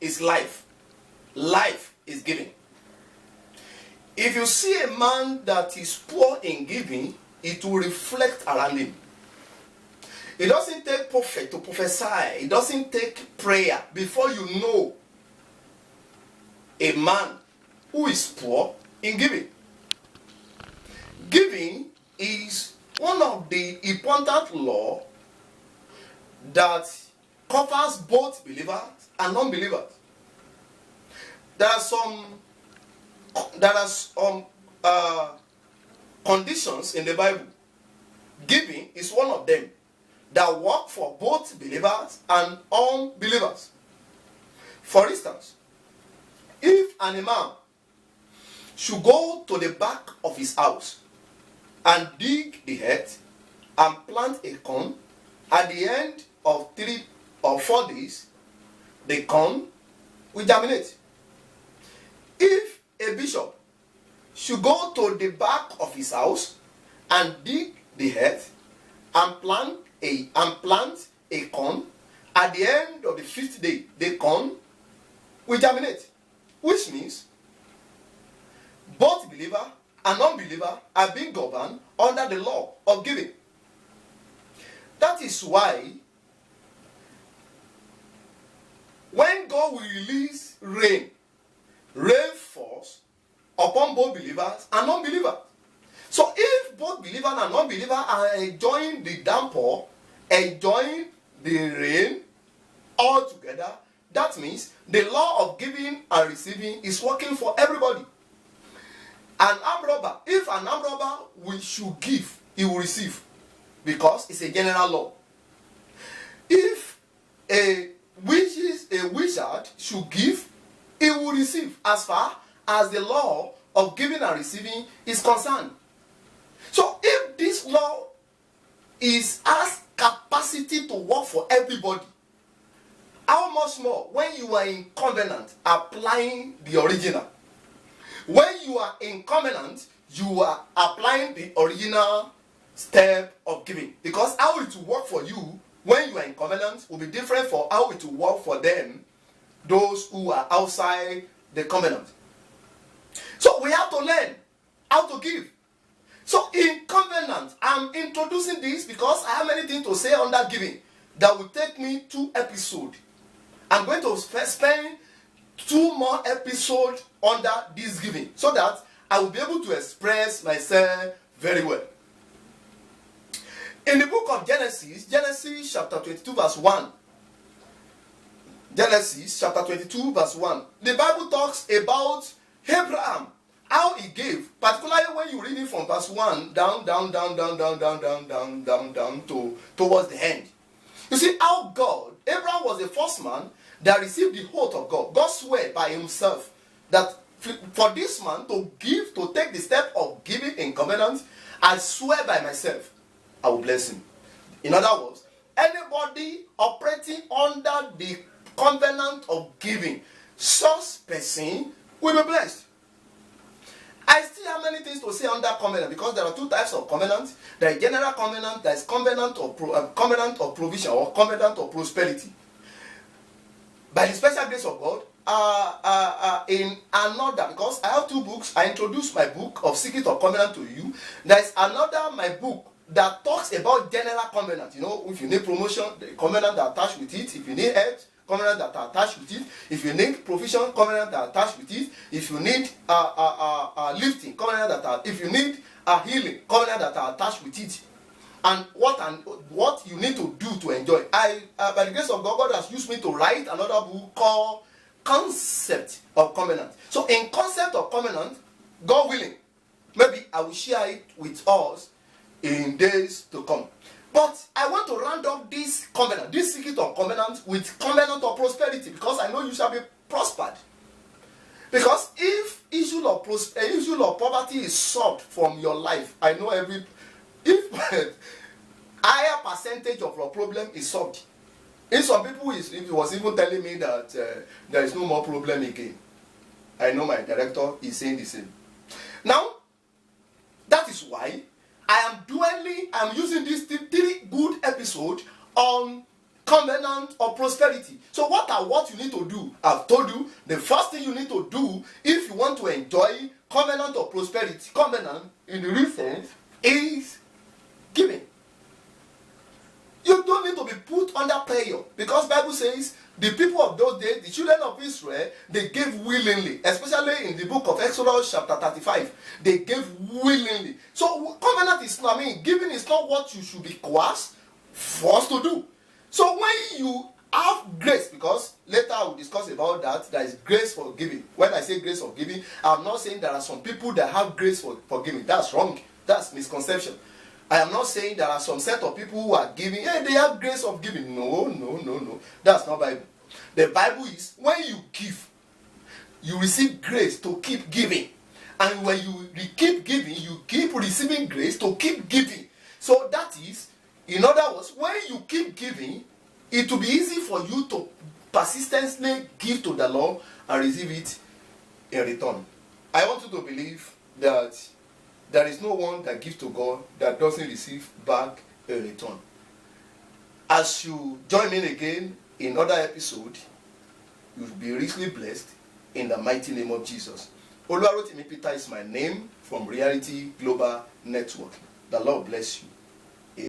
is life. Life is giving. If you see a man that is poor in giving, it will reflect around him. It doesn't take prophet to prophesy. It doesn't take prayer before you know a man who is poor in giving. Giving is one of the important laws that covers both believers and non-believers. There are some conditions in the Bible. Giving is one of them that work for both believers and unbelievers. For instance, if an imam should go to the back of his house and dig the earth and plant a corn, at the end of 3 or 4 days, the corn will germinate. If a bishop should go to the back of his house and dig the earth and plant a corn, at the end of the 5th day, the corn will germinate. Which means both believer and non-believer are being governed under the law of giving. That is why when God will release rain falls upon both believers and non-believers. So if both believer and non-believer are enjoying the downpour, enjoying the rain all together, that means the law of giving and receiving is working for everybody. An armed robber, if an armed robber should give, he will receive, because it's a general law. If a wizard should give, he will receive, as far as the law of giving and receiving is concerned. So if this law has capacity to work for everybody, how much more when you are in covenant applying the original? When you are in covenant, you are applying the original step of giving. Because how it will work for you when you are in covenant will be different from how it will work for them, those who are outside the covenant. So we have to learn how to give. So in covenant, I'm introducing this because I have many things to say under giving that will take me 2 episodes. I'm going to spend 2 more episodes under this giving so that I will be able to express myself very well. In the book of Genesis chapter 22 verse 1, Genesis chapter 22 verse 1, the Bible talks about Abraham, how he gave, particularly when you read it from verse 1 down towards the end. You see how Abraham was the first man that received the oath of God. God swore by himself that for this man to give, to take the step of giving in covenant, I swear by myself, I will bless him. In other words, anybody operating under the covenant of giving, such person will be blessed. I still have many things to say under covenant because there are 2 types of covenant. There is general covenant, there is covenant of provision or covenant of prosperity. By the special grace of God, in another, because I have 2 books, I introduced my book of Secret of Covenant to you. There is another, my book, that talks about general covenant. You know, if you need promotion, the covenant that attached with it. If you need health, covenant that are attached with it. If you need provision, covenant that are attached with it. If you need lifting, covenant that are. If you need healing, covenant that are attached with it. And what you need to do to enjoy. By the grace of God, God has used me to write another book called Concept of Covenant. So in Concept of Covenant, God willing, maybe I will share it with us in days to come. But I want to round up this covenant, this secret of covenant, with covenant of prosperity, because I know you shall be prospered. Because if issue of poverty is solved from your life, I know if higher percentage of your problem is solved. In some people, he was even telling me that there is no more problem again. I know my director is saying the same. Now, that is why I am using this 3 good episodes on covenant of prosperity. So what you need to do? I've told you the first thing you need to do if you want to enjoy covenant of prosperity, covenant in the real sense, is giving. You don't need to be put under prayer, because Bible says the people of those days, the children of Israel, they gave willingly, especially in the book of Exodus chapter 35. They gave willingly. So covenant is not, giving is not what you should be forced to do. So when you have grace, because later I will discuss about that, there is grace for giving. When I say grace for giving, I'm not saying there are some people that have grace for giving. That's wrong. That's misconception. I am not saying there are some set of people who are giving, they have grace of giving. No. That's not Bible. The Bible is, when you give, you receive grace to keep giving. And when you keep giving, you keep receiving grace to keep giving. So that is, in other words, when you keep giving, it will be easy for you to persistently give to the Lord and receive it in return. I want you to believe that there is no one that gives to God that doesn't receive back in return. As you join me again in another episode, you'll be richly blessed in the mighty name of Jesus. Oluwarotimi Peter is my name from Reality Global Network. The Lord bless you.